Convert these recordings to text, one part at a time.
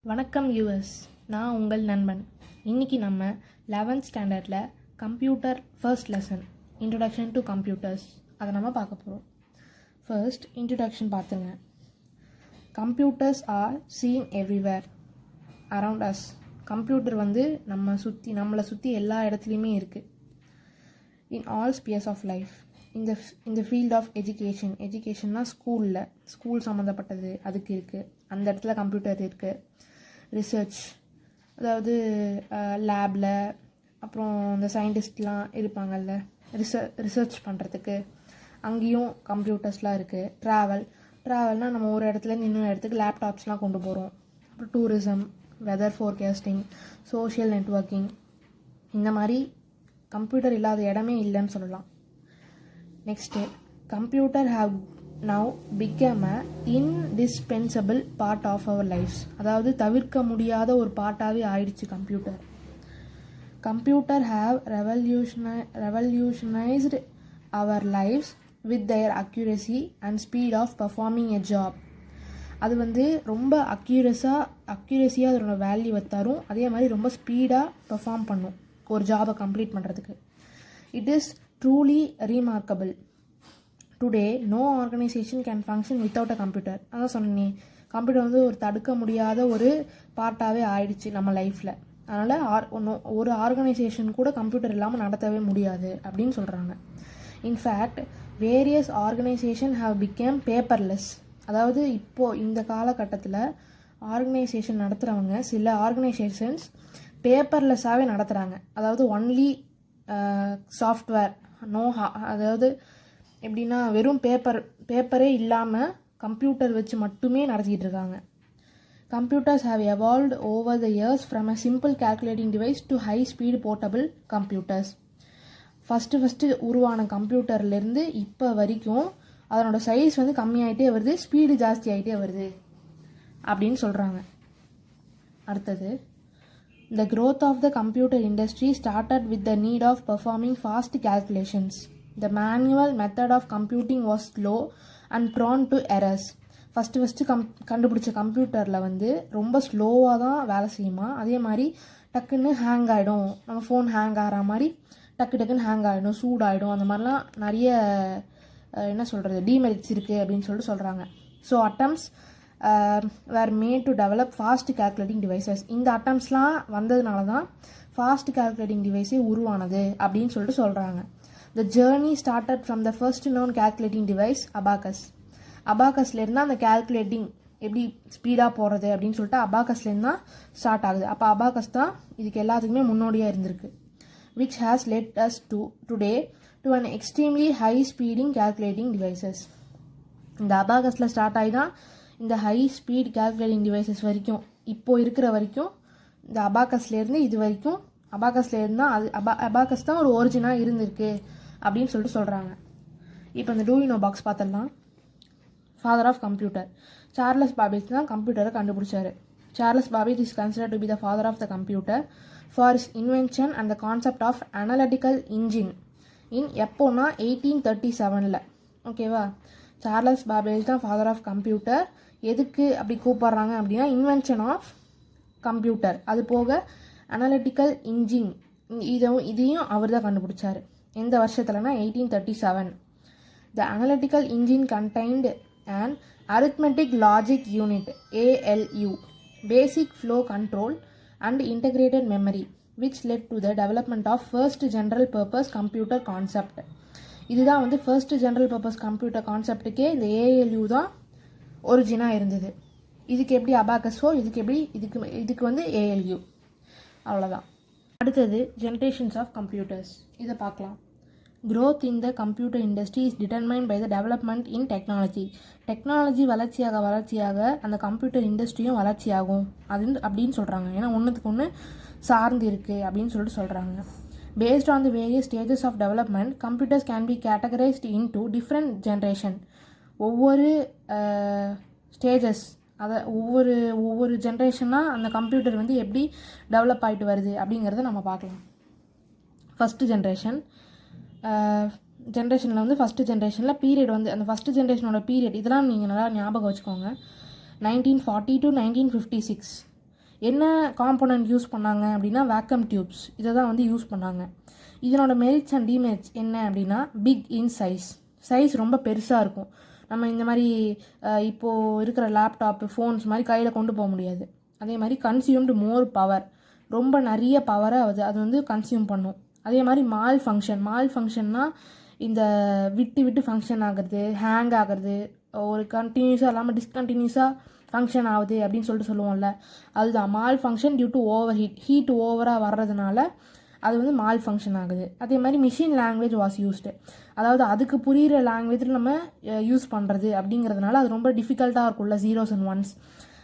வணக்கம் யூஎஸ், நான் உங்கள் நண்பன். இன்றைக்கி நம்ம 11th ஸ்டாண்டர்டில் computer first lesson introduction to computers அதை நம்ம பார்க்க போகிறோம். ஃபர்ஸ்ட் இன்ட்ரடக்ஷன் பார்த்துங்க. Computers are seen everywhere around us. Computer வந்து நம்மளை சுற்றி எல்லா இடத்துலையுமே இருக்குது. In all spheres of life. இந்த ஃபீல்ட் ஆஃப் எஜுகேஷன்னா ஸ்கூல் சம்மந்தப்பட்டது அதுக்கு இருக்குது. அந்த இடத்துல கம்ப்யூட்டர் இருக்குது. ரிசர்ச், அதாவது லேபில், அப்புறம் இந்த சயின்டிஸ்ட்லாம் இருப்பாங்கல்ல ரிசர்ச் பண்ணுறதுக்கு, அங்கேயும் கம்ப்யூட்டர்ஸ்லாம் இருக்குது. ட்ராவல்னால் நம்ம ஒரு இடத்துலேருந்து இன்னொரு இடத்துக்கு லேப்டாப்ஸ்லாம் கொண்டு போகிறோம். அப்புறம் tourism, weather forecasting, social networking, இந்த மாதிரி கம்ப்யூட்டர் இல்லாத இடமே இல்லைன்னு சொல்லலாம். Next, computer have now become a indispensable part of our lives. அதாவது தவிர்க்க முடியாத ஒரு பார்ட்டாகவே ஆயிடுச்சு computer. Computer have revolutionised our lives with their accuracy and speed of performing a job. அது வந்து ரொம்ப அக்யூரஸியாக அதோட வேல்யூவை தரும். அதே மாதிரி ரொம்ப ஸ்பீடாக பர்ஃபார்ம் பண்ணும் ஒரு ஜாபை கம்ப்ளீட் பண்ணுறதுக்கு. It is truly remarkable. Today no organisation can function without a computer. அதான் சொன்னேன், கம்ப்யூட்டர் வந்து ஒரு தடுக்க முடியாத ஒரு பார்ட்டாகவே ஆயிடுச்சு நம்ம லைஃப்பில். அதனால் ஒரு ஆர்கனைசேஷன் கூட கம்ப்யூட்டர் இல்லாமல் நடத்தவே முடியாது அப்படின்னு சொல்கிறாங்க. In fact various organisation have became paperless. அதாவது இப்போது இந்த காலகட்டத்தில் ஆர்கனைசேஷன் நடத்துகிறவங்க சில ஆர்கனைசேஷன்ஸ் பேப்பர்லெஸ்ஸாகவே நடத்துகிறாங்க. அதாவது ஒன்லி சாஃப்ட்வேர், அதாவது எப்படின்னா வெறும் பேப்பரே இல்லாமல் கம்ப்யூட்டர் வச்சு மட்டுமே நடத்திட்டு இருக்காங்க. Computers have evolved over the years from a simple calculating device to high speed portable computers. First உருவான கம்ப்யூட்டர்லேருந்து இப்போ வரைக்கும் அதனோட சைஸ் வந்து கம்மியாகிட்டே வருது, ஸ்பீடு ஜாஸ்தி ஆகிட்டே வருது அப்படின்னு சொல்கிறாங்க. அடுத்தது, the growth of the computer industry started with the need of performing fast calculations. The manual method of computing was slow and prone to errors. First கண்டுபிடிச்ச கம்ப்யூட்டரில் வந்து ரொம்ப ஸ்லோவாக தான் வேலை செய்யுமா. அதே மாதிரி டக்குன்னு ஹேங் ஆகிடும். நம்ம ஃபோன் ஹேங் ஆகிற மாதிரி டக்குன்னு ஹேங் ஆகிடும், சூடாகிடும். அந்த மாதிரிலாம் நிறைய டிமெரிட்ஸ் இருக்குது அப்படின்னு சொல்கிறாங்க. So atoms were made to develop fast calculating devices. இந்த அட்டம்ஸ்லாம் வந்ததுனால தான் ஃபாஸ்ட் கால்குலேட்டிங் டிவைஸே உருவானது அப்படின்னு சொல்கிறாங்க. The journey started from the first known calculating device, abacus. அபாக்கஸ்லேருந்து அந்த கால்குலேட்டிங் எப்படி ஸ்பீடாக போகிறது அப்படின்னு சொல்லிட்டு அபாக்கஸ்லேருந்து தான் ஸ்டார்ட் ஆகுது. அப்போ அபாக்கஸ் தான் இதுக்கு எல்லாத்துக்குமே முன்னோடியாக இருந்திருக்கு. which has led us today to an extremely high speeding calculating devices. இந்த அபாக்கஸில் ஸ்டார்ட் ஆகி தான் இந்த ஹை ஸ்பீட் கால்குலேட்டிங் டிவைசஸ் வரைக்கும் இப்போது இருக்கிற வரைக்கும் இந்த அபாக்கஸ்லேருந்து இது வரைக்கும் அபாக்கஸ்லேருந்து தான் அபாக்கஸ் தான் ஒரு ஒரிஜினாக இருந்திருக்கு அப்படின்னு சொல்கிறாங்க. இப்போ இந்த டூயினோ பாக்ஸ் பார்த்துடலாம். Father of computer Charles Babbage தான் கம்ப்யூட்டரை கண்டுபிடிச்சாரு. Charles Babbage is considered to be the father of the computer for is invention and the concept of analytical engine எப்போனா 1837. ஓகேவா? சார்லஸ் பாபேஜ் தான் ஃபாதர் ஆஃப் கம்ப்யூட்டர். எதுக்கு அப்படி கூப்பிட்றாங்க அப்படின்னா இன்வென்ஷன் ஆஃப் கம்ப்யூட்டர், அது போக அனலிட்டிக்கல் இன்ஜின் இதையும் அவர் தான் கண்டுபிடிச்சார். எந்த வருஷத்துலனா 1837. The analytical engine contained and arithmetic logic unit ALU, basic flow control and integrated memory, which led to the development of first general purpose computer concept. இதுதான் வந்து first general purpose computer கான்செப்டுக்கே இந்த ALU தான் ஒரிஜினாக இருந்தது. இதுக்கு எப்படி அபாக்கஸோ இதுக்கு வந்து ALU. அவ்வளோதான். அடுத்தது ஜென்ரேஷன்ஸ் ஆஃப் கம்ப்யூட்டர்ஸ். இதை பார்க்கலாம். growth in the computer industry is determined by the development in technology. Technology வளர்ச்சியாக அந்த கம்ப்யூட்டர் இண்டஸ்ட்ரியும் வளர்ச்சியாகும் அப்படின்னு சொல்கிறாங்க. ஏன்னா ஒன்றுத்துக்கு ஒன்று சார்ந்து இருக்குது அப்படின்னு சொல்கிறாங்க. Based on the various stages of development, computers can be categorized into different generation. ஒவ்வொரு ஸ்டேஜஸ், அதை ஒவ்வொரு ஜென்ரேஷனாக அந்த கம்ப்யூட்டர் வந்து எப்படி டெவலப் ஆகிட்டு வருது அப்படிங்கிறத நம்ம பார்க்கலாம். ஃபஸ்ட்டு ஜென்ரேஷனில் வந்து ஃபஸ்ட்டு ஜென்ரேஷனில் பீரியட் வந்து அந்த ஃபஸ்ட்டு ஜென்ரேஷனோட பீரியட் இதெல்லாம் நீங்கள் நல்லா ஞாபகம் வச்சுக்கோங்க. 1940 to 1956. என்ன காம்போனன்ட் யூஸ் பண்ணாங்க அப்படின்னா வேக்கம் டியூப்ஸ் இதை தான் வந்து யூஸ் பண்ணாங்க. இதனோட மெரிட்ஸ் அண்ட் டிமெரிட்ஸ் என்ன அப்படின்னா பிக் இன் சைஸ் ரொம்ப பெருசாக இருக்கும். நம்ம இந்த மாதிரி இப்போது இருக்கிற லேப்டாப்பு ஃபோன்ஸ் மாதிரி கையில் கொண்டு போக முடியாது. அதே மாதிரி கன்சியூம்டு மோர் பவர், ரொம்ப நிறைய பவரை அது வந்து கன்சியூம் பண்ணும். அதே மாதிரி மால் ஃபங்க்ஷன்னா இந்த விட்டு ஃபங்க்ஷன் ஆகிறது, ஹேங் ஆகிறது, ஒரு கண்டினியூஸாக இல்லாமல் டிஸ்கண்டினியூஸாக ஃபங்க்ஷன் ஆகுது அப்படின்னு சொல்லுவோம்ல, அதுதான் malfunction due to overheat ஓவராக வர்றதுனால அது வந்து மால் ஃபங்க்ஷன் ஆகுது. அதே மாதிரி மிஷின் லாங்குவேஜ் வாஸ் யூஸ்டு, அதாவது அதுக்கு புரிகிற லாங்குவேஜில் நம்ம யூஸ் பண்ணுறது அப்படிங்கிறதுனால அது ரொம்ப டிஃபிகல்ட்டாக இருக்கும்ல, ஜீரோஸ் அண்ட் ஒன்ஸ்.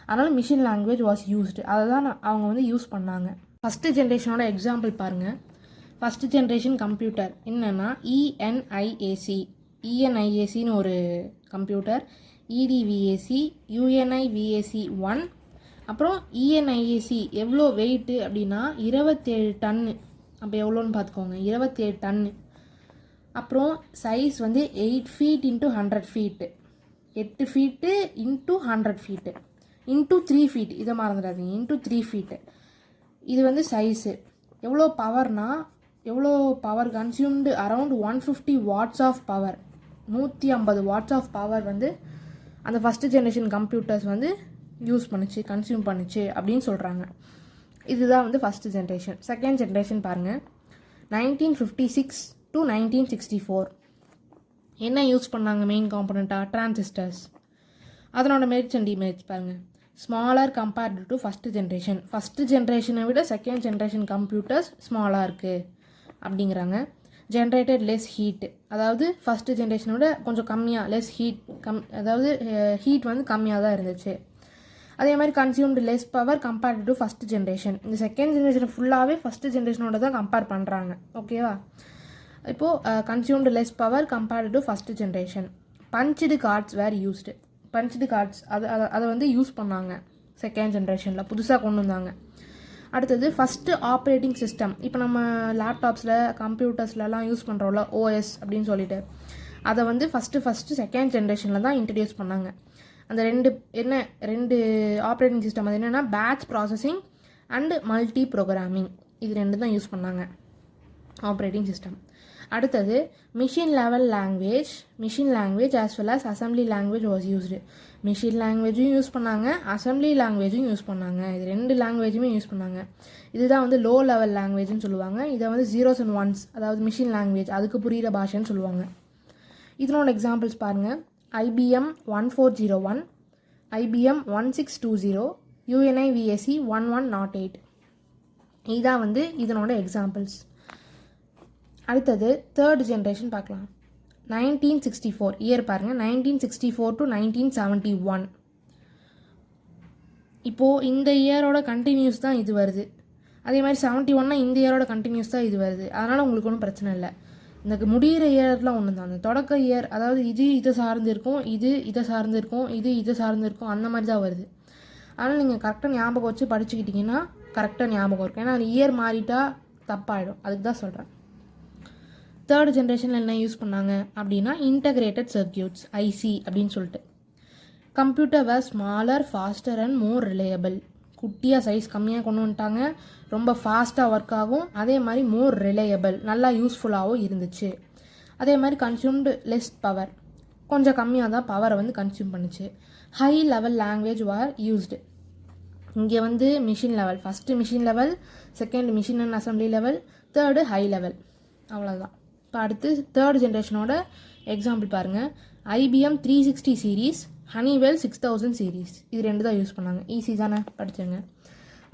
அதனால் மிஷின் லாங்குவேஜ் வாஸ் யூஸ்டு, அதை தான் அவங்க வந்து யூஸ் பண்ணாங்க. ஃபஸ்ட்டு ஜென்ரேஷனோட எக்ஸாம்பிள் பாருங்கள். ஃபஸ்ட்டு ஜென்ரேஷன் கம்ப்யூட்டர் என்னென்னா இஎன்ஐஏசின்னு ஒரு கம்ப்யூட்டர், இடிவிஏசி, யுஎன்ஐவிஏசி 1, அப்புறம் இஎன்ஐஏசி எவ்வளோ வெயிட்டு அப்படின்னா 27 டன்னு. அப்போ எவ்வளோன்னு பார்த்துக்கோங்க, 27 டன்னு. அப்புறம் சைஸ் வந்து 8 feet into 100 feet, 8 feet into 100 feet into 3 feet, இதை மறந்துடாதீங்க, இன்ட்டு 3 ஃபீட்டு. இது வந்து சைஸு. எவ்வளோ power consumed around 150 watts of power, 150 watts of power வந்து அந்த ஃபஸ்ட்டு ஜென்ரேஷன் கம்ப்யூட்டர்ஸ் வந்து கன்சியூம் பண்ணுச்சு அப்படின்னு சொல்கிறாங்க. இதுதான் வந்து ஃபஸ்ட்டு ஜென்ரேஷன். செகண்ட் ஜென்ரேஷன் பாருங்கள், 1956 to 1964 என்ன யூஸ் பண்ணாங்க மெயின் காம்பனண்ட்டாக? டிரான்சிஸ்டர்ஸ். அதனோட மெரிட்ஸ் அண்ட் டிமெரிட்ஸ் பாருங்கள். ஸ்மாலர் கம்பேர்டு டு ஃபஸ்ட்டு ஜென்ரேஷனை விட செகண்ட் ஜென்ரேஷன் கம்ப்யூட்டர்ஸ் ஸ்மாலாக இருக்குது அப்படிங்கிறாங்க. ஜென்ரேட்டட் லெஸ் ஹீட், அதாவது ஃபஸ்ட்டு ஜென்ரேஷனை விட கொஞ்சம் கம்மியாக, லெஸ் ஹீட் அதாவது ஹீட் வந்து கம்மியாக தான் இருந்துச்சு. அதே மாதிரி consumed less power compared to first generation. இந்த செகண்ட் ஜென்ரேஷன் ஃபுல்லாகவே ஃபஸ்ட்டு ஜென்ரேஷனோட தான் கம்பேர் பண்ணுறாங்க. ஓகேவா? இப்போது consumed less power compared to first generation. Punched cards were used. Punched cards அதை வந்து யூஸ் பண்ணாங்க செகண்ட் ஜென்ரேஷனில், புதுசாக கொண்டு வந்தாங்க. அடுத்தது ஃபஸ்ட்டு ஆப்ரேட்டிங் சிஸ்டம். இப்போ நம்ம லேப்டாப்ஸில் கம்ப்யூட்டர்ஸ்லலாம் யூஸ் பண்ணுறோம்ல ஓஎஸ் அப்படின்னு சொல்லிட்டு, அதை வந்து ஃபஸ்ட்டு செகண்ட் ஜென்ரேஷனில் தான் இன்ட்ரடியூஸ் பண்ணாங்க. அந்த ரெண்டு ஆப்ரேட்டிங் சிஸ்டம் அது என்னென்னா batch processing and multi programming, இது ரெண்டு தான் யூஸ் பண்ணாங்க ஆப்ரேட்டிங் சிஸ்டம். அடுத்தது machine language as well as assembly language was used. Machine லாங்குவேஜும் யூஸ் பண்ணாங்க, அசம்பிளி லாங்குவேஜும் யூஸ் பண்ணாங்க. இது ரெண்டு லாங்குவேஜுமே யூஸ் பண்ணாங்க. இதுதான் வந்து லோ லெவல் லாங்குவேஜ்னு சொல்லுவாங்க. இதை வந்து ஜீரோஸ் அண்ட் ஒன்ஸ், அதாவது மிஷின் லாங்குவேஜ் அதுக்கு புரிகிற பாஷைன்னு சொல்லுவாங்க. இதனோட எக்ஸாம்பிள்ஸ் பாருங்கள். IBM 1401, IBM 1620, UNIVAC 1108. இதுதான் வந்து இதனோட எக்ஸாம்பிள்ஸ். அடுத்தது தேர்ட் ஜென்ரேஷன் பார்க்கலாம். 1964 இயர் பாருங்கள், 1964 to 1971. இப்போது இந்த இயரோட கண்டினியூஸ் தான் இது வருது. அதே மாதிரி 71 இந்த இயரோட கண்டினியூஸ் தான் இது வருது. அதனால் உங்களுக்கு ஒன்றும் பிரச்சனை இல்லை. இந்த முடிகிற இயர்லாம் ஒன்று தான். அந்த தொடக்க இயர், அதாவது இதை சார்ந்து இருக்கும், இதை சார்ந்து இருக்கும், இதை சார்ந்து இருக்கும், அந்த மாதிரி தான் வருது. அதனால் நீங்கள் கரெக்டாக ஞாபகம் வச்சு படிச்சுக்கிட்டிங்கன்னா கரெக்டாக ஞாபகம் இருக்கும். ஏன்னா அந்த இயர் மாறிட்டா தப்பாயிடும், அதுக்கு தான் சொல்கிறேன். தேர்ட் ஜென்ரேஷனில் என்ன யூஸ் பண்ணாங்க அப்படின்னா இன்டகிரேட்டட் சர்க்கியூட்ஸ், ஐசி அப்படின்னு சொல்லிட்டு. Computer were smaller, faster and more reliable. குட்டியாக சைஸ் கம்மியாக கொண்டு வந்துட்டாங்க, ரொம்ப ஃபாஸ்ட்டாக ஒர்க் ஆகும், அதே மாதிரி மோர் ரிலையபிள், நல்லா யூஸ்ஃபுல்லாகவும் இருந்துச்சு. அதே மாதிரி கன்சியூம்டு லெஸ் பவர், கொஞ்சம் கம்மியாக தான் பவரை வந்து கன்சியூம் பண்ணுச்சு. ஹை லெவல் லாங்குவேஜ் வார் யூஸ்டு. இங்கே வந்து machine level, first machine level, second machine and assembly level, third high level, அவ்வளோதான். இப்போ அடுத்து தேர்ட் ஜென்ரேஷனோட எக்ஸாம்பிள் பாருங்கள். IBM 360 சீரீஸ், ஹனிவெல் 6000 சீரீஸ், இது ரெண்டு தான் யூஸ் பண்ணாங்க. ஈஸி தானே, படிச்சுங்க.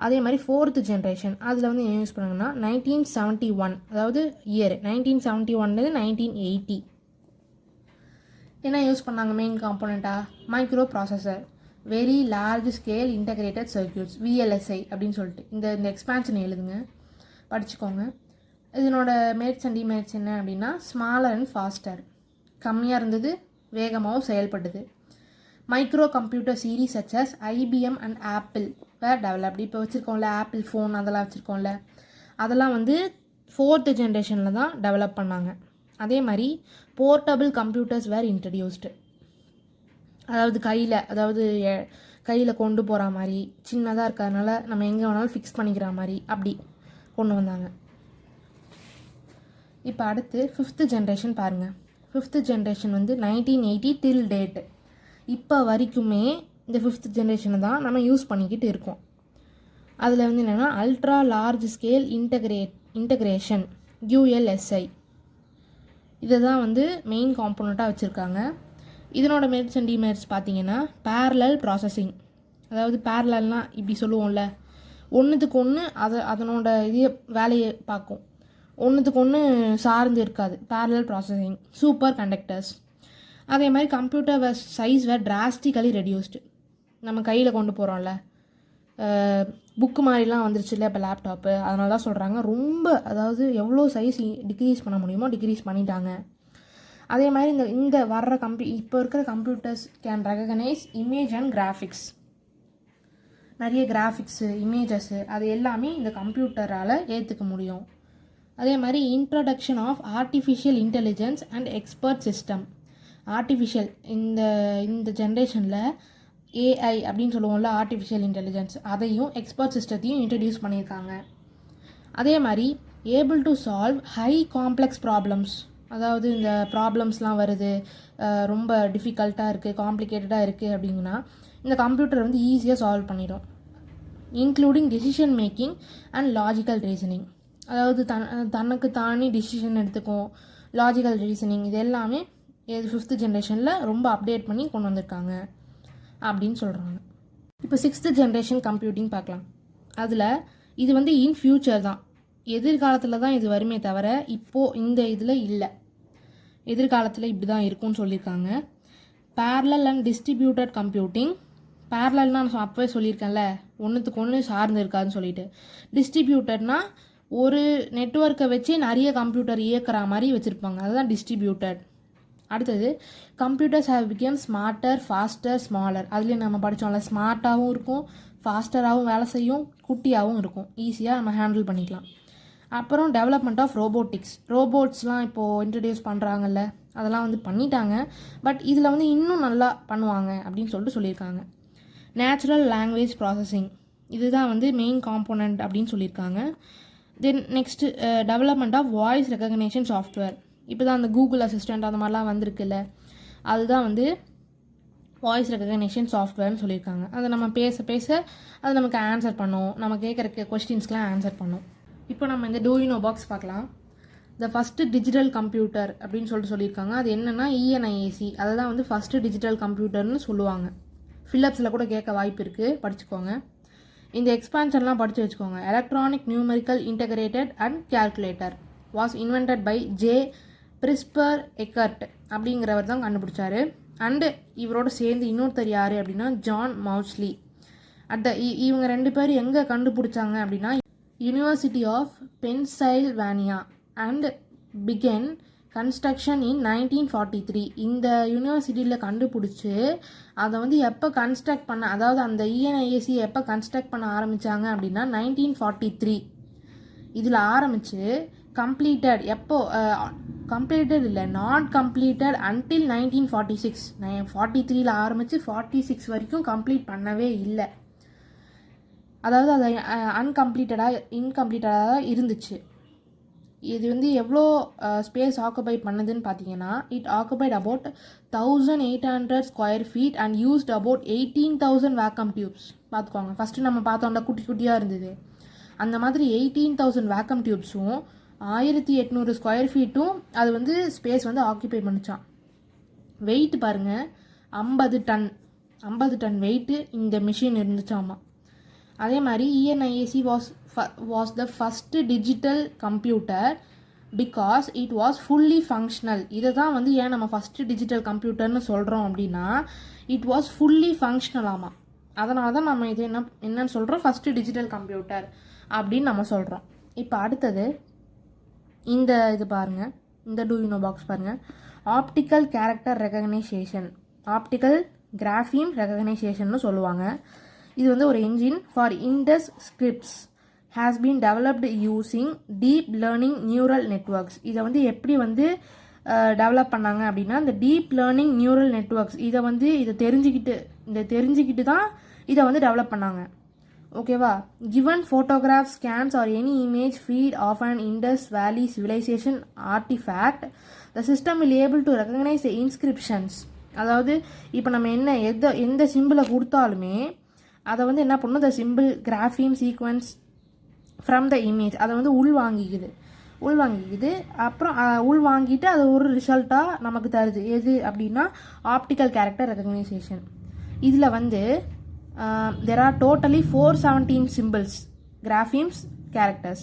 அதே மாதிரி ஃபோர்த்து ஜென்ரேஷன், அதில் வந்து என்ன யூஸ் பண்ணாங்கன்னா 1971, அதாவது இயர் 1971 1980. என்ன யூஸ் பண்ணாங்க மெயின் காம்போனண்ட்டாக? Micro processor, very large scale integrated circuits, VLSI அப்படின்னு சொல்லிட்டு இந்த எக்ஸ்பான்ஷன் எழுதுங்க, படிச்சுக்கோங்க. இதனோட மெரிட்ஸ் அண்ட் டிமெரிட்ஸ் என்ன அப்படின்னா ஸ்மாலர் அண்ட் ஃபாஸ்டர், கம்மியாக இருந்தது, வேகமாகவும் செயல்படுது. Micro computer series such as IBM and Apple were developed. இப்போ வச்சுருக்கோம்ல ஆப்பிள் ஃபோன், அதெல்லாம் வச்சுருக்கோம்ல, அதெல்லாம் வந்து ஃபோர்த்து ஜென்ரேஷனில் தான் டெவலப் பண்ணாங்க. அதே மாதிரி போர்ட்டபிள் கம்ப்யூட்டர்ஸ் வேர் இன்ட்ரடியூஸ்டு, அதாவது கையில், அதாவது கையில் கொண்டு போகிற மாதிரி, சின்னதாக இருக்கிறதுனால நம்ம எங்கே வேணாலும் ஃபிக்ஸ் பண்ணிக்கிற மாதிரி அப்படி கொண்டு வந்தாங்க. இப்போ அடுத்து 5th ஜென்ரேஷன் பாருங்கள். 5th ஜென்ரேஷன் வந்து 1980 டில் டேட்டு. இப்போ வரைக்குமே இந்த 5th ஜென்ரேஷனை தான் நம்ம யூஸ் பண்ணிக்கிட்டு இருக்கோம். அதில் வந்து என்னென்னா ultra large scale integration ULSI இதை தான் வந்து மெயின் காம்போனண்ட்டாக வச்சுருக்காங்க. இதனோட மெரிட்ஸ் அண்ட் டிமெரிட்ஸ் பார்த்தீங்கன்னா பேரலல் ப்ராசஸிங், அதாவது பேரலல்னால் இப்படி சொல்லுவோம்ல, ஒன்றுத்துக்கு ஒன்று அதனோட இது வேலையை பார்க்கும், ஒன்றுத்துக்கு ஒன்று சார்ந்து இருக்காது. Parallel processing. Super conductors. அதே மாதிரி கம்ப்யூட்டர் சைஸ் வேர் டிராஸ்டிக்கலி ரெடியூஸ்டு. நம்ம கையில் கொண்டு போகிறோம்ல, புக்கு மாதிரிலாம் வந்துருச்சு இல்லை இப்போ லேப்டாப்பு, அதனால தான் சொல்கிறாங்க ரொம்ப, அதாவது எவ்வளோ சைஸ் டிக்ரீஸ் பண்ண முடியுமோ டிக்ரீஸ் பண்ணிட்டாங்க. அதே மாதிரி இந்த வர்ற இப்போ இருக்கிற computers can recognise image and graphics. நிறைய கிராஃபிக்ஸு, இமேஜஸ்ஸு அது எல்லாமே இந்த கம்ப்யூட்டரால் ஏற்றுக்க முடியும். அதே மாதிரி introduction of artificial intelligence and expert system. Artificial இந்த ஜென்ரேஷனில் AI அப்படின்னு சொல்லுவோம்ல, ஆர்டிஃபிஷியல் இன்டெலிஜென்ஸ், அதையும் எக்ஸ்பர்ட் சிஸ்டத்தையும் இன்ட்ரடியூஸ் பண்ணியிருக்காங்க. அதே மாதிரி able to solve high complex problems. அதாவது இந்த ப்ராப்ளம்ஸ்லாம் வருது, ரொம்ப டிஃபிகல்ட்டாக இருக்குது, காம்ப்ளிகேட்டடாக இருக்குது அப்படிங்கன்னா இந்த கம்ப்யூட்டர் வந்து ஈஸியாக சால்வ் பண்ணிடும். Including decision making and logical reasoning. அதாவது தனக்கு தானே டிசிஷன் எடுத்துக்கும், லாஜிக்கல் ரீசனிங், இது எல்லாமே 5th ஜென்ரேஷனில் ரொம்ப அப்டேட் பண்ணி கொண்டு வந்திருக்காங்க அப்படின்னு சொல்கிறாங்க. இப்போ 6th ஜென்ரேஷன் கம்ப்யூட்டிங் பார்க்கலாம். அதில் இது வந்து இன் ஃப்யூச்சர் தான், எதிர்காலத்தில் தான் இது வருமே தவிர இப்போது இந்த இதில் இல்லை. எதிர்காலத்தில் இப்படி தான் இருக்கும்னு சொல்லியிருக்காங்க. Parallel and distributed computing. பேரலல்னால் நான் அப்போவே சொல்லியிருக்கேன்ல, ஒன்றுத்துக்கு ஒன்று சார்ந்து இருக்காதுன்னு சொல்லிட்டு. டிஸ்ட்ரிபியூட்டட்னா ஒரு நெட்வொர்க்கை வச்சு நிறைய கம்ப்யூட்டர் இயக்குற மாதிரி வச்சுருப்பாங்க, அதுதான் டிஸ்ட்ரிபியூட்டட். அடுத்தது computers have become smarter, faster, smaller. அதுலேயும் நம்ம படித்தோம்ல, ஸ்மார்ட்டாகவும் இருக்கும், ஃபாஸ்டராகவும் வேலை செய்யும், குட்டியாகவும் இருக்கும், ஈஸியாக நம்ம ஹேண்டில் பண்ணிக்கலாம். அப்புறம் டெவலப்மெண்ட் ஆஃப் ரோபோட்டிக்ஸ். ரோபோட்ஸ்லாம் இப்போது இன்ட்ரடியூஸ் பண்ணுறாங்கல்ல, அதெல்லாம் வந்து பண்ணிட்டாங்க, பட் இதில் வந்து இன்னும் நல்லா பண்ணுவாங்க அப்படின்னு சொல்லிட்டு சொல்லியிருக்காங்க. நேச்சுரல் லாங்குவேஜ் ப்ராசஸிங், இதுதான் வந்து மெயின் காம்போனண்ட் அப்படின்னு சொல்லியிருக்காங்க. Then next development of voice recognition software. இப்போ தான் அந்த கூகுள் அசிஸ்டண்ட் அந்த மாதிரிலாம் வந்திருக்குல்ல, அதுதான் வந்து வாய்ஸ் ரெகக்னேஷன் சாஃப்ட்வேர்னு சொல்லியிருக்காங்க. அதை நம்ம பேச பேச அது நமக்கு ஆன்சர் பண்ணும், நம்ம கேட்குற கொஸ்டின்ஸ்க்கெலாம் ஆன்சர் பண்ணும். இப்போ நம்ம இந்த டூயினோ பாக்ஸ் பார்க்கலாம். த ஃபஸ்ட்டு டிஜிட்டல் கம்ப்யூட்டர் அப்படின்னு சொல்லியிருக்காங்க. அது என்னென்னா ENIAC, அதை தான் வந்து ஃபஸ்ட்டு டிஜிட்டல் கம்ப்யூட்டர்னு சொல்லுவாங்க. ஃபில்லப்ஸில் கூட கேட்க வாய்ப்பு இருக்குது, படிச்சுக்கோங்க. இந்த எக்ஸ்பான்ஷன்லாம் படித்து வச்சுக்கோங்க. Electronic numerical integrated and calculator was invented by J Presper Eckert அப்படிங்கிறவர் தான் கண்டுபிடிச்சாரு. அண்டு இவரோட சேர்ந்து இன்னொருத்தர் யார் அப்படின்னா ஜான் மவுஸ்லி. இவங்க 2 பேர் எங்கே கண்டுபிடிச்சாங்க அப்படின்னா university of Pennsylvania and began construction in 1943. இந்த யூனிவர்சிட்டியில் கண்டுபிடிச்சி அதை வந்து எப்போ கன்ஸ்ட்ரக்ட் பண்ண, அதாவது அந்த ENIAC எப்போ கன்ஸ்ட்ரக்ட் பண்ண ஆரம்பித்தாங்க அப்படின்னா 1943. இதில் ஆரம்பித்து கம்ப்ளீட்டட் எப்போ கம்ப்ளீட்டட் இல்லை, நாட் கம்ப்ளீட்டட் அன்டில் 1946. 43ல் ஆரம்பித்து 46 வரைக்கும் கம்ப்ளீட் பண்ணவே இல்லை. அதாவது அது இன்கம்ப்ளீட்டடாக இருந்துச்சு. இது வந்து எவ்வளோ ஸ்பேஸ் ஆக்குபை பண்ணுதுன்னு பார்த்தீங்கன்னா, it occupied about 1800 square feet and used about 18,000 vacuum tubes. பார்த்துக்கோங்க, ஃபஸ்ட்டு நம்ம பார்த்தோம்னா குட்டி குட்டியாக இருந்தது, அந்த மாதிரி 18,000 வேக்கம் டியூப்ஸும் 1800 ஸ்கொயர் ஃபீட்டும் அது வந்து ஸ்பேஸ் வந்து ஆக்கியபை பண்ணிச்சான். வெயிட் பாருங்கள், 50 டன் வெயிட்டு இந்த மிஷின் இருந்துச்சாமா. அதே மாதிரி ENIAC was the first digital computer because it was fully functional. இதை தான் வந்து ஏன் நம்ம ஃபஸ்ட்டு டிஜிட்டல் கம்ப்யூட்டர்னு சொல்கிறோம் அப்படின்னா, இட் வாஸ் ஃபுல்லி ஃபங்க்ஷனலாமா. அதனால தான் நம்ம இது என்னன்னு சொல்கிறோம், ஃபஸ்ட்டு டிஜிட்டல் கம்ப்யூட்டர் அப்படின்னு நம்ம சொல்கிறோம். இப்போ அடுத்தது இது பாருங்கள், இந்த டூயினோ பாக்ஸ் பாருங்கள். Optical character recognition, optical grapheme ரெகக்னைசேஷன்னு சொல்லுவாங்க. இது வந்து ஒரு engine for Indus scripts has been developed using deep learning neural networks. இதை வந்து எப்படி வந்து டெவலப் பண்ணாங்க அப்படின்னா, இந்த டீப் லேர்னிங் நியூரல் நெட்வொர்க்ஸ் இதை தெரிஞ்சுக்கிட்டு தான் இதை வந்து டெவலப் பண்ணாங்க. ஓகேவா? given photographs, scans or any image feed of an Indus Valley civilization artifact, the system will able to recognize the inscriptions. அதாவது இப்போ நம்ம எந்த சிம்பிளை கொடுத்தாலுமே அதை வந்து என்ன பண்ணணும், the symbol grapheme sequence from the image அதை வந்து உள்வாங்கிக்குது. அப்புறம் உள்வாங்கிட்டு அது ஒரு ரிசல்ட்டாக நமக்கு தருது. எது அப்படின்னா ஆப்டிக்கல் கேரக்டர் ரெகக்னைசேஷன். இதில் வந்து there are totally 417 symbols, graphemes, characters.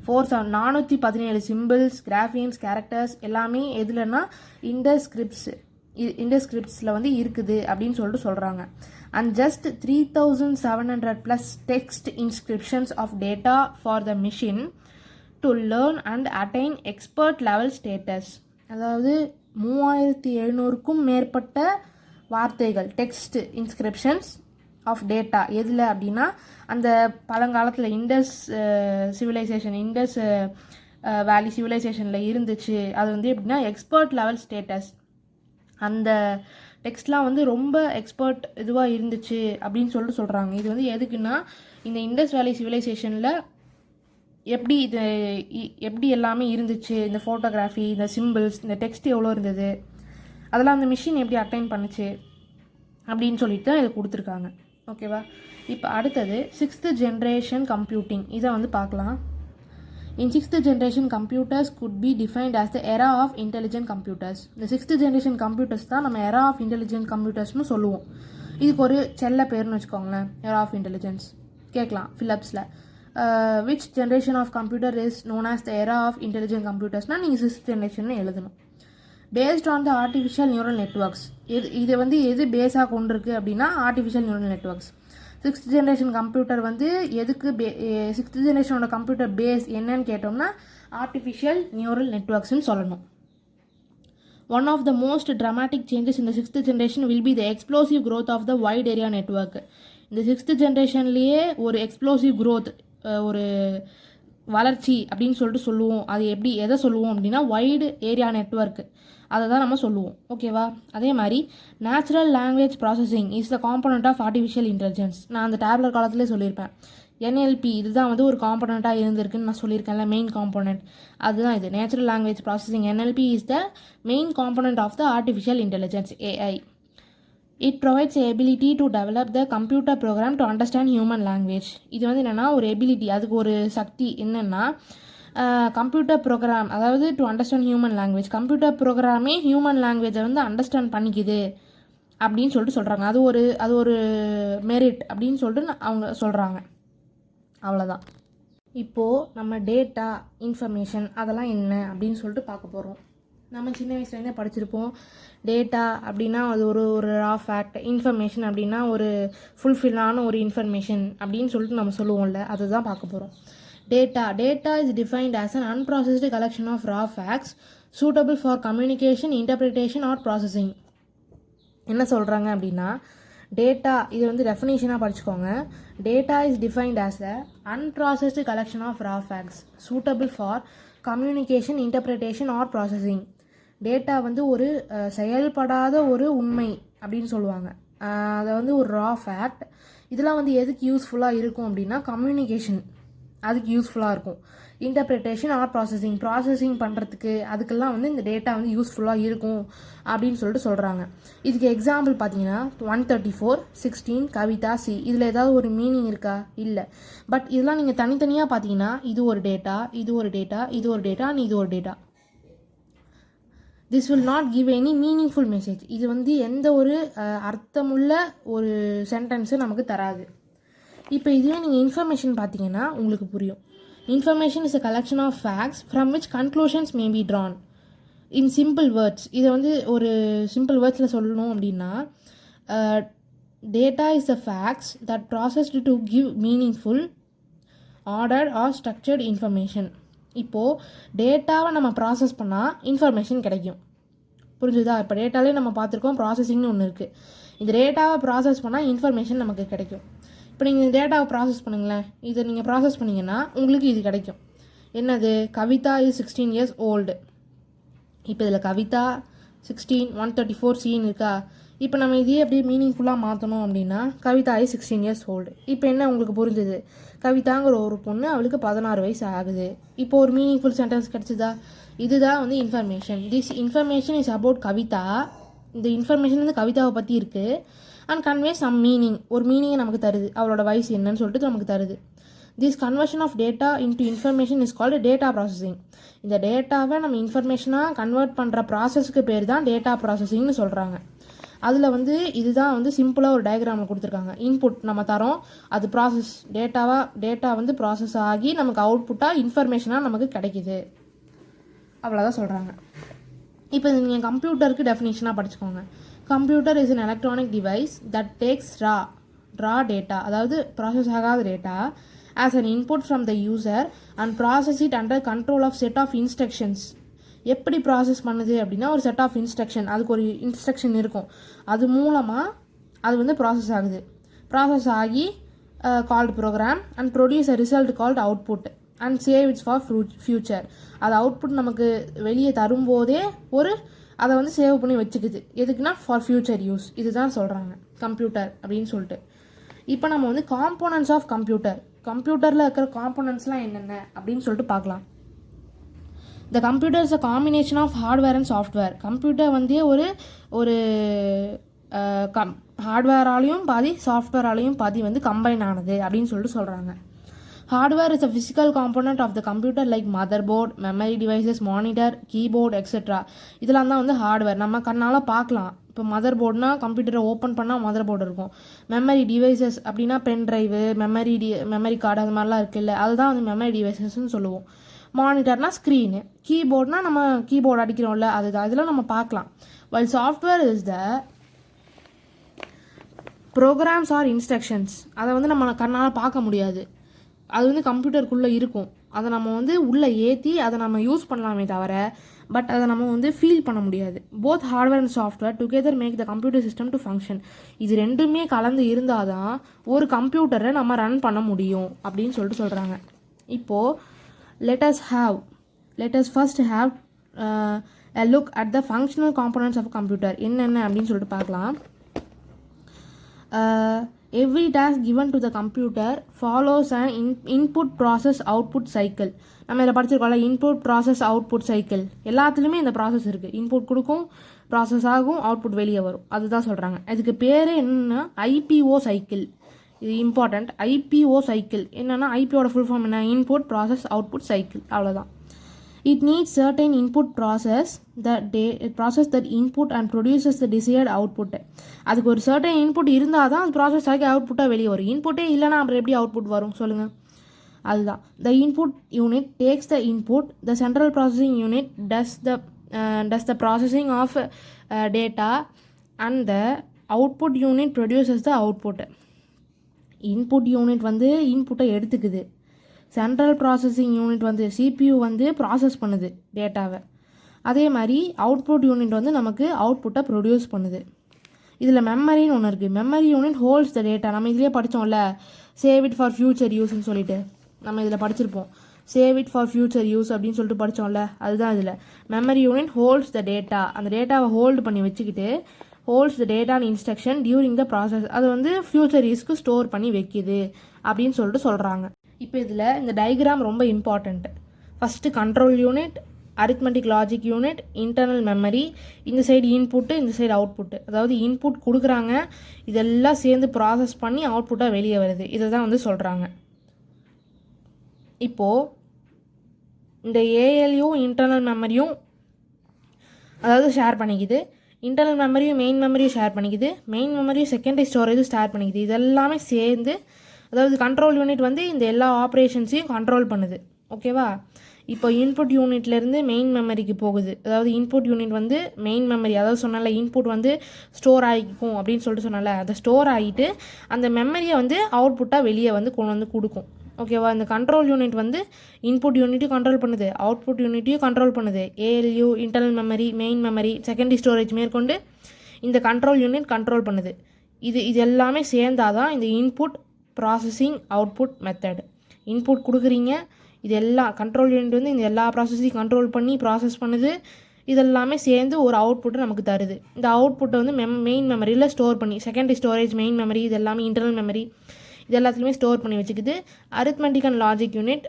417 symbols, graphemes, characters எல்லாமே எதுலன்னா இண்டஸ் ஸ்கிரிப்ட்ஸில் வந்து இருக்குது அப்படின்னு சொல்லிட்டு சொல்கிறாங்க. And just 3700 plus text inscriptions of data for the machine to learn and attain expert level status. அதாவது 3700க்கும் மேற்பட்ட வார்த்தைகள் டெக்ஸ்ட் இன்ஸ்கிரிப்ஷன்ஸ் ஆஃப் டேட்டா எதில் அப்படின்னா அந்த பழங்காலத்தில் இண்டஸ் வேலி சிவிலைசேஷனில் இருந்துச்சு. அது வந்து எப்படின்னா எக்ஸ்பர்ட் லெவல் ஸ்டேட்டஸ். அந்த டெக்ஸ்ட்லாம் வந்து ரொம்ப எக்ஸ்பர்ட் இதுவாக இருந்துச்சு அப்படின்னு சொல்லிட்டு சொல்கிறாங்க. இது வந்து எதுக்குன்னா இந்த இண்டஸ் வேலி சிவிலைசேஷனில் எப்படி எல்லாமே இருந்துச்சு, இந்த ஃபோட்டோகிராஃபி, இந்த சிம்பிள்ஸ், இந்த டெக்ஸ்ட் எவ்வளோ இருந்தது, அதெல்லாம் அந்த மிஷின் எப்படி அட்டைன் பண்ணுச்சு அப்படின்னு சொல்லிட்டு தான் இதை கொடுத்துருக்காங்க. ஓகேவா? இப்போ அடுத்தது 6th generation கம்ப்யூட்டிங். இதை வந்து பார்க்கலாம். In 6th generation computers could be defined as the era of intelligent computers. இந்த 6th generation computers தான் நம்ம era of intelligent computersனு சொல்லுவோம். இதுக்கு ஒரு செல்ல பேர்னு வச்சுக்கோங்களேன், era of intelligence. கேட்கலாம் ஃபிலிப்ஸில். which generation of computer is known as the era of intelligent computersனால் நீங்கள் 6th generation எழுதணும். based on the artificial neural networks. இது வந்து எது பேஸாக கொண்டிருக்கு அப்படின்னா artificial neural networks. 6th generation computer வந்து எதுக்கு 6th generation கம்ப்யூட்டர் பேஸ் என்னன்னு கேட்டோம்னா ஆர்டிஃபிஷியல் நியூரல் நெட்ஒர்க்ஸ்னு சொல்லணும். One of the most dramatic changes in the 6th generation will be the explosive growth of the wide area network. இந்த 6th generationலேயே ஒரு explosive growth, ஒரு வளர்ச்சி அப்படின்னு சொல்லிட்டு சொல்லுவோம். அது எதை சொல்லுவோம் அப்படின்னா வைடு ஏரியா நெட்வொர்க், அதை தான் நம்ம சொல்லுவோம். ஓகேவா? அதே மாதிரி natural language processing is the component of artificial intelligence. நான் அந்த டேப்லெட் காலத்திலே சொல்லியிருப்பேன். என்எல்பி இதுதான் வந்து ஒரு காம்பனண்ட்டாக இருந்திருக்குன்னு நான் சொல்லியிருக்கேன்ல, மெயின் காம்பனண்ட். அதுதான் இது natural language processing. NLP is the main component of the artificial intelligence, AI. It provides the ability to develop the computer program to understand human language. இது வந்து என்னென்னா ஒரு எபிலிட்டி, அதுக்கு ஒரு சக்தி என்னென்னா கம்ப்யூட்டர் ப்ரோக்ராம், அதாவது to understand human language. Computer ப்ரோக்ராமே ஹியூமன் லாங்குவேஜை வந்து அண்டர்ஸ்டாண்ட் பண்ணிக்குது அப்படின்னு சொல்லிட்டு சொல்கிறாங்க. அது ஒரு மெரிட் அப்படின்னு சொல்லிட்டு அவங்க சொல்கிறாங்க. அவ்வளோதான். இப்போது நம்ம டேட்டா இன்ஃபர்மேஷன் அதெல்லாம் என்ன அப்படின்னு சொல்லிட்டு பார்க்க போகிறோம். நம்ம சின்ன வயசுலேருந்தே படிச்சிருப்போம். டேட்டா அப்படின்னா அது ஒரு ரா ஃபேக்ட், இன்ஃபர்மேஷன் அப்படின்னா ஒரு ஃபுல்ஃபில்லான ஒரு இன்ஃபர்மேஷன் அப்படின்னு சொல்லிட்டு நம்ம சொல்லுவோம்ல, அதுதான் பார்க்க போகிறோம். Data is defined as an unprocessed collection of raw facts suitable for communication, interpretation or processing. என்ன சொல்கிறாங்க அப்படின்னா டேட்டா, இது வந்து டெஃபினேஷனாக படிச்சுக்கோங்க. Data is defined as a unprocessed collection of raw facts suitable for communication, interpretation or processing. Data வந்து ஒரு செயல்படாத ஒரு உண்மை அப்படின்னு சொல்லுவாங்க. அதை வந்து ஒரு ரா ஃபேக்ட். இதெல்லாம் வந்து எதுக்கு யூஸ்ஃபுல்லாக இருக்கும் அப்படின்னா கம்யூனிகேஷன், அதுக்கு யூஸ்ஃபுல்லாக இருக்கும். இன்டர்பிரிட்டேஷன் ஆர் ப்ராசஸிங் பண்ணுறதுக்கு அதுக்கெல்லாம் வந்து இந்த டேட்டா வந்து யூஸ்ஃபுல்லாக இருக்கும் அப்படின்னு சொல்லிட்டு சொல்கிறாங்க. இதுக்கு எக்ஸாம்பிள் பார்த்தீங்கன்னா 134, 16, கவிதா, சி. இதில் ஏதாவது ஒரு மீனிங் இருக்கா? இல்லை. பட் இதெல்லாம் நீங்கள் தனித்தனியாக பார்த்தீங்கன்னா இது ஒரு டேட்டா, இது ஒரு டேட்டா, இது ஒரு டேட்டா, இது ஒரு data. This will not give any meaningful message. இது வந்து எந்த ஒரு அர்த்தமுள்ள ஒரு சென்டென்ஸும் நமக்கு தராது. இப்போ இதுவே நீங்கள் இன்ஃபர்மேஷன் பார்த்தீங்கன்னா உங்களுக்கு புரியும். Information is a collection of facts from which conclusions may be drawn in simple words. இதை வந்து ஒரு சிம்பிள் வேர்ட்ஸில் சொல்லணும் அப்படின்னா data is the facts that processed to give meaningful, ordered or structured information. இப்போது டேட்டாவை நம்ம ப்ராசஸ் பண்ணால் இன்ஃபர்மேஷன் கிடைக்கும். புரிஞ்சுதா? இப்போ டேட்டாலே நம்ம பார்த்துருக்கோம், ப்ராசஸிங்னு ஒன்று இருக்குது. இந்த டேட்டாவை ப்ராசஸ் பண்ணால் இன்ஃபர்மேஷன் நமக்கு கிடைக்கும். இப்போ நீங்கள் இந்த டேட்டாவை ப்ராசஸ் பண்ணுங்களேன், இதை நீங்கள் ப்ராசஸ் பண்ணிங்கன்னா உங்களுக்கு இது கிடைக்கும். என்னது? Kavitha is 16 years old. இப்போ இதில் கவிதா 16 134 சீன் இருக்கா. இப்போ நம்ம இதையே அப்படியே மீனிங்ஃபுல்லாக மாற்றணும் அப்படின்னா கவிதா இஸ் 16 years old. இப்போ என்ன உங்களுக்கு புரிஞ்சுது, கவிதாங்கிற ஒரு பொண்ணு அவளுக்கு 16 வயசு ஆகுது. இப்போ ஒரு மீனிங்ஃபுல் சென்டென்ஸ் கிடச்சிதா. இதுதான் வந்து information. This information is about Kavitha. இந்த இன்ஃபர்மேஷன் வந்து கவிதாவை பற்றி இருக்குது. அண்ட் கன்வே சம் மீனிங், ஒரு மீனிங்கை நமக்கு தருது, அவளோட வயசு என்னன்னு சொல்லிட்டு நமக்கு தருது. This conversion of data into information is called data processing. இந்த டேட்டாவை நம்ம இன்ஃபர்மேஷனாக கன்வெர்ட் பண்ணுற ப்ராசஸ்க்கு பேர் தான் டேட்டா ப்ராசஸிங்னு சொல்கிறாங்க. அதில் வந்து இதுதான் வந்து சிம்பிளாக ஒரு டயக்ராமில் கொடுத்துருக்காங்க. இன்புட் நம்ம தரோம், அது ப்ராசஸ் டேட்டா வந்து ப்ராசஸ் ஆகி நமக்கு அவுட்புட்டாக இன்ஃபர்மேஷனாக நமக்கு கிடைக்கிது. அவ்வளோதான் சொல்கிறாங்க. இப்போ நீங்கள் கம்ப்யூட்டருக்கு டெஃபினேஷனாக படிச்சுக்கோங்க. Computer is an electronic device that takes raw data, அதாவது ப்ராசஸ் ஆகாத data as an input from the user and process it under control of set of instructions. எப்படி ப்ராசஸ் பண்ணுது அப்படின்னா ஒரு செட் ஆஃப் இன்ஸ்ட்ரக்ஷன், அதுக்கு ஒரு இன்ஸ்ட்ரக்ஷன் இருக்கும், அது மூலமாக அது வந்து ப்ராசஸ் ஆகுது. ப்ராசஸ் ஆகி called program and produce a result called output and save its for future. அது அவுட்புட் நமக்கு வெளியே தரும்போதே அதை வந்து சேவ் பண்ணி வச்சுக்குது. எதுக்குன்னா ஃபார் ஃபியூச்சர் யூஸ். இதுதான் சொல்கிறாங்க கம்ப்யூட்டர் அப்படின்னு சொல்லிட்டு. இப்போ நம்ம வந்து காம்போனன்ட்ஸ் ஆஃப் கம்ப்யூட்டரில் இருக்கிற காம்போனன்ட்ஸ்லாம் என்னென்ன அப்படின்னு சொல்லிட்டு பார்க்கலாம். The computer is a combination of hardware and software. Computer வந்து ஒரு ஹார்ட்வேராலையும் பாதி சாஃப்ட்வேராலையும் பாதி வந்து கம்பைன் ஆனது அப்படின்னு சொல்லிட்டு சொல்கிறாங்க. Hardware is a physical component of the computer like motherboard, memory devices, monitor, keyboard etcetera. இதெல்லாம் தான் வந்து ஹார்ட்வேர், நம்ம கண்ணால் பார்க்கலாம். இப்போ மதர் போர்டுனா கம்ப்யூட்டரை ஓப்பன் பண்ணால் மதர் போர்டு இருக்கும். மெமரி டிவைசஸ் அப்படின்னா பென் ட்ரைவு, மெமரி கார்டு அது மாதிரிலாம் இருக்குல்ல, அதுதான் வந்து மெமரி டிவைசஸ்ன்னு சொல்லுவோம். மானிட்டர்னா ஸ்க்ரீனு, கீபோர்ட்னா நம்ம கீபோர்டு அடிக்கிறோம்ல அதுதான். இதெல்லாம் நம்ம பார்க்கலாம். While software is the programs or instructions. அதை வந்து நம்ம கண்ணால் பார்க்க முடியாது, அது வந்து கம்ப்யூட்டருக்குள்ளே இருக்கும். அதை நம்ம வந்து உள்ளே ஏற்றி அதை நம்ம யூஸ் பண்ணலாமே தவிர பட் அதை நம்ம வந்து ஃபீல் பண்ண முடியாது. Both hardware and software together make the computer system to function. இது ரெண்டுமே கலந்து இருந்தால் தான் ஒரு கம்ப்யூட்டரை நம்ம ரன் பண்ண முடியும் அப்படின்னு சொல்லிட்டு சொல்கிறாங்க. இப்போது let us first have a look at the functional components of a computer. என்னென்ன அப்படின்னு சொல்லிட்டு பார்க்கலாம். Every task given to the computer follows an input process output cycle. நம்ம இதில் படிச்சிருக்கோம்ல, இன்புட் ப்ராசஸ் அவுட்புட் சைக்கிள். எல்லாத்துலேயுமே இந்த ப்ராசஸ் இருக்குது. இன்புட் கொடுக்கும், ப்ராசஸ் ஆகும், அவுட்புட் வெளியே வரும். அதுதான் சொல்கிறாங்க. அதுக்கு பேர் என்னன்னா ஐபிஓ சைக்கிள். இது இம்பார்ட்டண்ட். ஐபிஓ சைக்கிள் என்னென்னா, ஐபிஓட ஃபுல் ஃபார்ம் என்ன, இன்புட் ப்ராசஸ் அவுட்புட் சைக்கிள், அவ்வளோதான். It needs certain input process that input and produces the desired output. அதுக்கு ஒரு சர்டைன் இன்புட் இருந்தால் தான் அது ப்ராசஸ் ஆகி அவுட்புட்டாக வெளியே வரும். இன்புட்டே இல்லைனா அப்புறம் எப்படி அவுட்புட் வரும் சொல்லுங்கள். அதுதான். The input unit takes the input, the central processing unit does the processing of data and the output unit produces the output. Input unit வந்து இன்புட்டை எடுத்துக்குது, சென்ட்ரல் ப்ராசஸிங் யூனிட் வந்து சிபியூ வந்து ப்ராசஸ் பண்ணுது டேட்டாவை. அதே மாதிரி அவுட்புட் யூனிட் வந்து நமக்கு அவுட்புட்டை ப்ரொடியூஸ் பண்ணுது. இதில் மெமரின்னு ஒன்று இருக்குது. Memory unit holds the data. நம்ம இதிலே படித்தோம்ல, சேவ் இட் ஃபார் ஃபியூச்சர் யூஸ்ன்னு சொல்லிட்டு நம்ம இதில் படிச்சிருப்போம். Save it for future use அப்படின்னு சொல்லிட்டு படித்தோம்ல, அதுதான் இதில். Memory unit holds the data. அந்த டேட்டாவை ஹோல்டு பண்ணி வச்சுக்கிட்டு holds the data and instruction during the process. அது வந்து ஃபியூச்சர் யூஸ்க்கு ஸ்டோர் பண்ணி வைக்கிது அப்படின்னு சொல்லிட்டு சொல்கிறாங்க. இப்போ இதில் இந்த டயக்ராம் ரொம்ப important. First control unit, arithmetic logic unit, internal memory, இந்த சைடு இன்புட்டு, இந்த சைடு அவுட்புட்டு. அதாவது இன்புட் கொடுக்குறாங்க, இதெல்லாம் சேர்ந்து ப்ராசஸ் பண்ணி அவுட்புட்டாக வெளியே வருது. இதை தான் வந்து சொல்கிறாங்க. இப்போது இந்த ஏஎல்யூ இன்டர்னல் மெமரியும் அதாவது ஷேர் பண்ணிக்குது, இன்டர்னல் மெமரியும் மெயின் மெமரியும் ஷேர் பண்ணிக்குது, மெயின் மெமரியும் செகண்டரி ஸ்டோரேஜும் ஷேர் பண்ணிக்குது. இதெல்லாமே சேர்ந்து அதாவது கண்ட்ரோல் யூனிட் வந்து இந்த எல்லா ஆப்ரேஷன்ஸையும் கண்ட்ரோல் பண்ணுது. ஓகேவா? இப்போ இன்புட் யூனிட்லேருந்து மெயின் மெமரிக்கு போகுது. அதாவது இன்புட் யூனிட் வந்து மெயின் மெமரி, அதாவது சொன்னால இன்புட் வந்து ஸ்டோர் ஆகிக்கும் அப்படின்னு சொல்லிட்டு சொன்னால, அதை ஸ்டோர் ஆகிட்டு அந்த மெமரியை வந்து அவுட்புட்டாக வெளியே வந்து கொண்டு வந்து கொடுக்கும். ஓகேவா? இந்த கண்ட்ரோல் யூனிட் வந்து இன்புட் யூனிட்டையும் கண்ட்ரோல் பண்ணுது, அவுட்புட் யூனிட்டையும் கண்ட்ரோல் பண்ணுது. ALU, internal memory, main memory, secondary storage மேற்கொண்டு இந்த கண்ட்ரோல் யூனிட் கண்ட்ரோல் பண்ணுது. இது எல்லாமே சேர்ந்தாதான் இந்த input processing output method. Input கொடுக்குறீங்க, இது எல்லா கண்ட்ரோல் யூனிட் வந்து இந்த எல்லா ப்ராசஸையும் கண்ட்ரோல் பண்ணி ப்ராசஸ் பண்ணுது. இதெல்லாமே சேர்ந்து ஒரு அவுட்புட்டை நமக்கு தருது. இந்த அவுட்புட்டை வந்து மெயின் மெமரியில் ஸ்டோர் பண்ணி, செகண்டரி ஸ்டோரேஜ், மெயின் மெமரி, இது எல்லாமே இன்டர்னல் மெமரி, இது எல்லாத்துலேயுமே ஸ்டோர் பண்ணி வச்சுக்குது. அரித்மெட்டிக் அண்ட் லாஜிக் யூனிட்,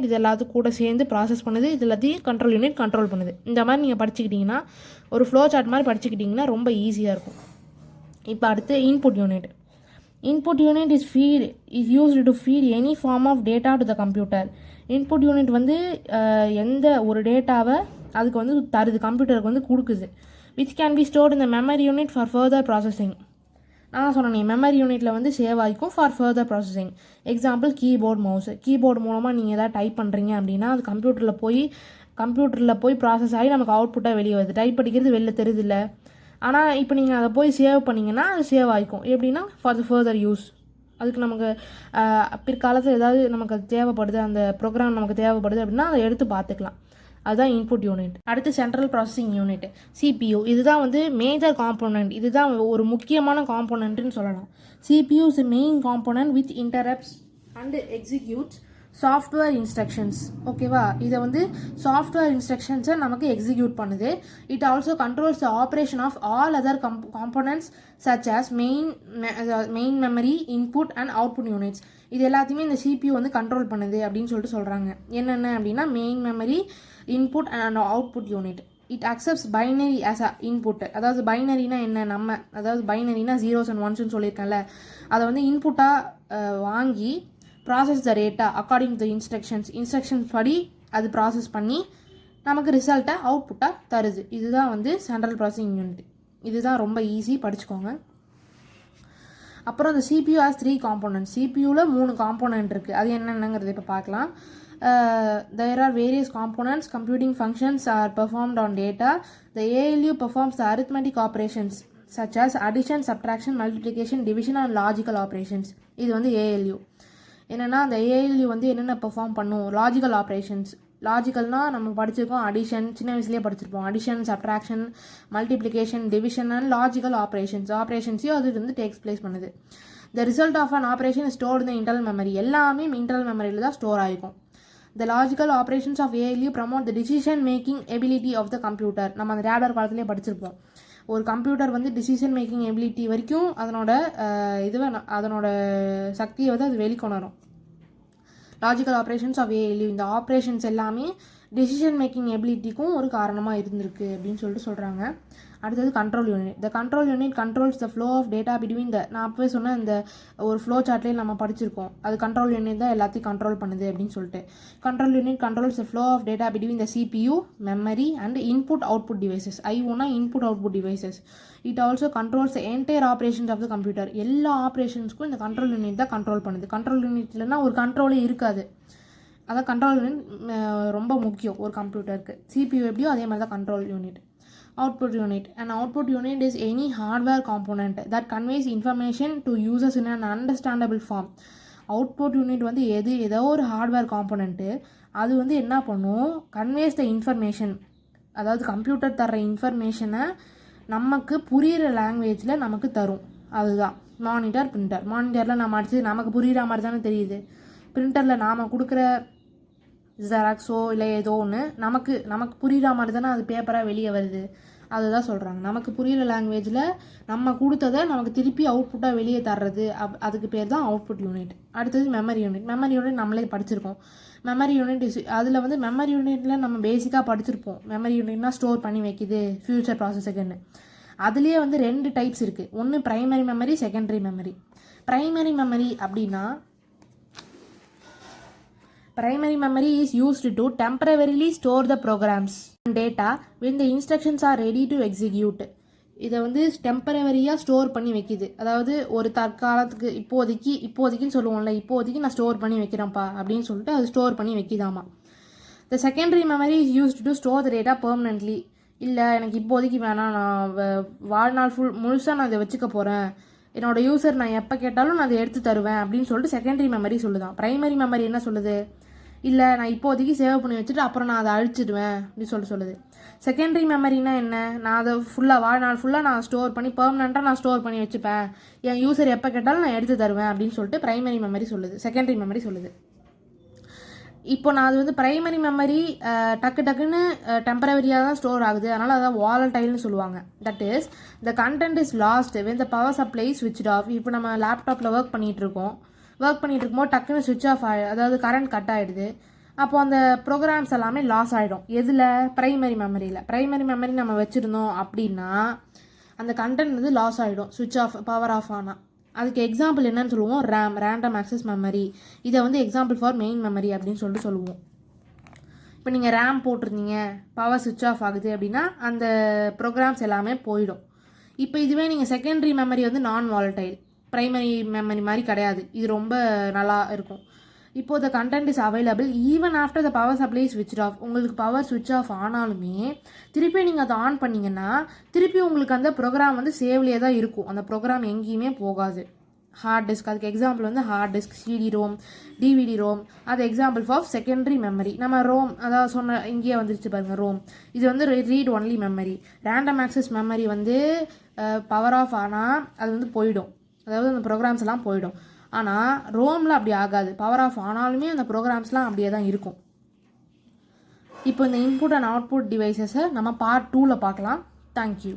இது எல்லாத்துக்கும் கூட சேர்ந்து ப்ராசஸ் பண்ணுது. இது எல்லாத்தையும் கண்ட்ரோல் யூனிட் கண்ட்ரோல் பண்ணுது. இந்த மாதிரி நீங்கள் படிச்சுக்கிட்டிங்கன்னா, ஒரு ஃப்ளோ சார்ட் மாதிரி படிச்சுக்கிட்டிங்கன்னா ரொம்ப ஈஸியாக இருக்கும். இப்போ அடுத்து input unit. Input unit is used to feed any form of data to the computer. Input unit வந்து எந்த ஒரு டேட்டாவை அதுக்கு வந்து தருது, கம்ப்யூட்டருக்கு வந்து கொடுக்குது. which can be stored in the memory unit for further processing. நான் சொன்னேன் மெமரி யூனிட்டில் வந்து சேவ் ஆகிக்கும் for further processing. Example keyboard, mouse. Keyboard மூலமாக நீங்கள் எதாவது டைப் பண்ணுறீங்க அப்படின்னா அது கம்ப்யூட்டரில் போய் ப்ராசஸ் ஆகி நமக்கு அவுட்புட்டாக வெளியே வருது. டைப் படிக்கிறது வெளில தெரியுதில்ல. ஆனால் இப்போ நீங்கள் அதை போய் சேவ் பண்ணிங்கன்னா அது சேவ் ஆகிக்கும். எப்படின்னா ஃபார் த ஃபர்தர் யூஸ். அதுக்கு நமக்கு பிற்காலத்தில் ஏதாவது நமக்கு தேவைப்படுது, அந்த ப்ரோக்ராம் நமக்கு தேவைப்படுது அப்படின்னா அதை எடுத்து பார்த்துக்கலாம். அதுதான் இன்புட் யூனிட். அடுத்து சென்ட்ரல் ப்ராசஸிங் யூனிட், சிபியூ. இதுதான் வந்து மேஜர் காம்போனன்ட். இதுதான் ஒரு முக்கியமான காம்போனன்ட்னு சொல்லலாம். CPU is main component which interrupts and executes software instructions. ஓகேவா? இதை வந்து சாஃப்ட்வேர் இன்ஸ்ட்ரக்ஷன்ஸை நமக்கு எக்ஸிக்யூட் பண்ணுது. It also controls the operation of all other components such as main memory, input and output units. இது எல்லாத்தையுமே இந்த சிபியூ வந்து கண்ட்ரோல் பண்ணுது அப்படின்னு சொல்லிட்டு சொல்கிறாங்க. என்னென்ன அப்படின்னா main memory, input and output unit. It accepts binary as a input. அதாவது பைனரினா என்ன, அதாவது பைனரினா 0s and 1s சொல்லியிருக்கேன்ல, அதை வந்து இன்புட்டாக வாங்கி process the data according to instructions படி அது ப்ராசஸ் பண்ணி நமக்கு ரிசல்ட்டை அவுட்புட்டாக தருது. இதுதான் வந்து சென்ட்ரல் ப்ராசஸிங் யூனிட். இதுதான் ரொம்ப ஈஸி, படிச்சுக்கோங்க. அப்புறம் இந்த சிபியூ ஹாஸ் 3 காம்போனன்ட். சிபியூவில் 3 காம்போனன்ட் இருக்குது. அது என்னென்னங்கிறது இப்போ பார்க்கலாம். There are various components. Computing functions are performed on data. The ALU performs the arithmetic operations such as addition, subtraction, multiplication, division and logical operations. இது வந்து ALU. என்னென்னா அந்த ALU வந்து என்னென்ன பெர்ஃபார்ம் பண்ணும்? Logical operations. லாஜிக்கல்னால் நம்ம படிச்சிருக்கோம், அடிஷன், சின்ன வயசுலேயே படிச்சிருப்போம். Addition, subtraction, multiplication, division and logical ஆப்ரேஷன்ஸையும் அது வந்து டேக்ஸ் பிளேஸ் பண்ணுது. The result of an operation stored in internal memory. எல்லாமே இன்டர்னல் மெமரியில் தான் ஸ்டோர் ஆகிருக்கும். The logical operations of ALU promote the decision making ability of the computer. நம்ம அந்த ரேடார் காலத்திலே படிச்சிருப்போம். ஒரு கம்ப்யூட்டர் வந்து டிசிஷன் மேக்கிங் எபிலிட்டி வரைக்கும் அதனோட சக்தியை வந்து அது வெளிக்கொணரும். லாஜிக்கல் ஆப்ரேஷன்ஸ் ஆஃப் ALU, இந்த ஆப்ரேஷன்ஸ் எல்லாமே டிசிஷன் மேக்கிங் எபிலிட்டிக்கும் ஒரு காரணமாக இருந்திருக்கு அப்படின்னு சொல்லிட்டு சொல்கிறாங்க. அடுத்தது control unit. The control unit controls the flow of data between நான் அப்பவே சொன்ன இந்த ஒரு ஃப்ளோ சார்ட்லேயே நம்ம படிச்சிருக்கோம். அது கண்ட்ரோல் யூனிட் தான் எல்லாத்தையும் கண்ட்ரோல் பண்ணுது அப்படின்னு சொல்லிட்டு. Control unit controls the flow of data between the CPU, memory and input output devices. ஐஓனா input output devices. It also controls the entire operations of the computer. எல்லா ஆப்ரேஷன்ஸ்க்கும் இந்த கண்ட்ரோல் யூனிட் தான் கண்ட்ரோல் பண்ணுது. Control unit இல்லைன்னா ஒரு கண்ட்ரோலே இருக்காது. அதான் கண்ட்ரோல் யூனிட் ரொம்ப முக்கியம் ஒரு கம்ப்யூட்டருக்கு. சிபியூ எப்படியோ அதே மாதிரி தான் control unit. Output unit. An output unit is any hardware component that conveys information to users in an understandable form. Output unit வந்து ஏதோ ஒரு ஹார்ட்வேர் காம்போனண்ட்டு, அது வந்து என்ன பண்ணும்? Conveys the information. அதாவது கம்ப்யூட்டர் தர்ற இன்ஃபர்மேஷனை நமக்கு புரிகிற லாங்குவேஜில் நமக்கு தரும். அதுதான் மானிட்டர், பிரிண்டர். மானிட்டரில் நம்ம அடிச்சு நமக்கு புரிகிற மாதிரி தானே தெரியுது. பிரிண்டரில் நாம் கொடுக்குற ஜெராக்ஸோ இல்லை ஏதோ ஒன்று நமக்கு புரிகிற மாதிரி தானே அது பேப்பராக வெளியே வருது. அதுதான் சொல்கிறாங்க. நமக்கு புரிகிற லாங்குவேஜில் நம்ம கொடுத்ததை நமக்கு திருப்பி அவுட்புட்டாக வெளியே தர்றது, அதுக்கு பேர் தான் அவுட்புட் யூனிட். அடுத்தது மெமரி யூனிட். மெமரி யூனிட் நம்மளே படிச்சிருக்கோம். மெமரி யூனிட் அதில் வந்து மெமரி யூனிட்டில் நம்ம பேசிக்காக படிச்சிருப்போம். மெமரி யூனிட்னா ஸ்டோர் பண்ணி வைக்கிது ஃபியூச்சர் ப்ராசஸுக்குன்னு. அதுலேயே வந்து 2 டைப்ஸ் இருக்குது. ஒன்று primary memory, secondary memory. Primary memory அப்படின்னா primary memory is used to temporarily store the programs and data when the instructions are ready to execute. இதை வந்து டெம்பரவரியாக ஸ்டோர் பண்ணி வைக்கிது. அதாவது ஒரு தற்காலத்துக்கு இப்போதைக்குன்னு சொல்லுவோம்ல, இப்போதைக்கு நான் ஸ்டோர் பண்ணி வைக்கிறேன்ப்பா அப்படின்னு சொல்லிட்டு அது ஸ்டோர் பண்ணி வைக்கிதாமா. The secondary memory is used to store the data permanently. இல்லை எனக்கு இப்போதைக்கு வேணாம், நான் வாழ்நாள் முழுசாக நான் இதை வச்சுக்க போகிறேன், என்னோட யூசர் நான் எப்போ கேட்டாலும் நான் அதை எடுத்து தருவேன் அப்படின்னு சொல்லிட்டு செகண்டரி மெமரி சொல்லுதான். ப்ரைமரி மெமரி என்ன சொல்லுது? இல்லை நான் இப்போதைக்கு சேவ் பண்ணி வச்சுட்டு அப்புறம் நான் அதை அழிச்சிடுவேன் அப்படின்னு சொல்லுது. செகண்டரி மெமரினா என்ன? நான் அதை வாழ்நாள் ஃபுல்லாக நான் ஸ்டோர் பண்ணி பெர்மனெண்ட்டாக நான் ஸ்டோர் பண்ணி வச்சுப்பேன், என் யூசர் எப்போ கேட்டாலும் நான் எடுத்து தருவேன் அப்படின்னு சொல்லிட்டு ப்ரைமரி மெமரி சொல்லுது, செகண்டரி மெமரி சொல்லுது. இப்போ நான் அது வந்து பிரைமரி மெமரி டக்கு டக்குன்னு டெம்பரவரியாக தான் ஸ்டோர் ஆகுது, அதனால் அதான் வாலடைல்னு சொல்லுவாங்க. That is the content is last when the power supply ஸ்விட்ச் ஆஃப். இப்போ நம்ம லேப்டாப்பில் ஒர்க் பண்ணிகிட்டு இருக்கும்போது டக்குன்னு ஸ்விட்ச் ஆஃப் அதாவது கரண்ட் கட் ஆகிடுது. அப்போ அந்த ப்ரோக்ராம்ஸ் எல்லாமே லாஸ் ஆகிடும். எதில்? பிரைமரி மெமரியில். பிரைமரி மெமரி நம்ம வச்சுருந்தோம் அப்படின்னா அந்த கண்டென்ட் வந்து லாஸ் ஆகிடும் ஸ்விட்ச் ஆஃப், பவர் ஆஃப் ஆனால். அதுக்கு எக்ஸாம்பிள் என்னன்னு சொல்லுவோம்? Random access memory. இதை வந்து எக்ஸாம்பிள் ஃபார் மெயின் மெமரி அப்படின்னு சொல்லிட்டு சொல்லுவோம். இப்போ நீங்கள் ரேம் போட்டிருந்தீங்க, பவர் சுவிட்ச் ஆஃப் ஆகுது அப்படின்னா அந்த ப்ரோக்ராம்ஸ் எல்லாமே போயிடும். இப்போ இதுவே நீங்கள் செகண்டரி மெமரி வந்து நான் வாலடைல், ப்ரைமரி மெமரி மாதிரி கிடையாது. இது ரொம்ப நல்லா இருக்கும். இப்போது the content is available even after the power supply ஸ்விட்ச் ஆஃப். உங்களுக்கு பவர் சுவிட்ச் ஆஃப் ஆனாலுமே திருப்பி நீங்கள் அதை ஆன் பண்ணிங்கன்னா திருப்பி உங்களுக்கு அந்த ப்ரோக்ராம் வந்து சேவ்லேயே தான் இருக்கும். அந்த ப்ரோக்ராம் எங்கேயுமே போகாது. ஹார்ட் டிஸ்க், அதுக்கு எக்ஸாம்பிள் வந்து hard disk, CD ROM, DVD ROM. அது எக்ஸாம்பிள் ஃபார் செகண்டரி மெமரி. நம்ம ரோம் அதாவது சொன்ன இங்கேயே வந்துருச்சு பாருங்கள் ரோம். இது வந்து read only memory. Random access memory வந்து பவர் ஆஃப் ஆனால் அது வந்து போயிடும், அதாவது அந்த ப்ரோக்ராம்ஸ் எல்லாம் போயிடும். ஆனால் ரோமில் அப்படி ஆகாது. பவர் ஆஃப் ஆனாலுமே அந்த ப்ரோக்ராம்ஸ்லாம் அப்படியே தான் இருக்கும். இப்போ இந்த இன்புட் அண்ட் அவுட்புட் டிவைசஸை நம்ம பார்ட் 2ல் பார்க்கலாம். தேங்க்யூ.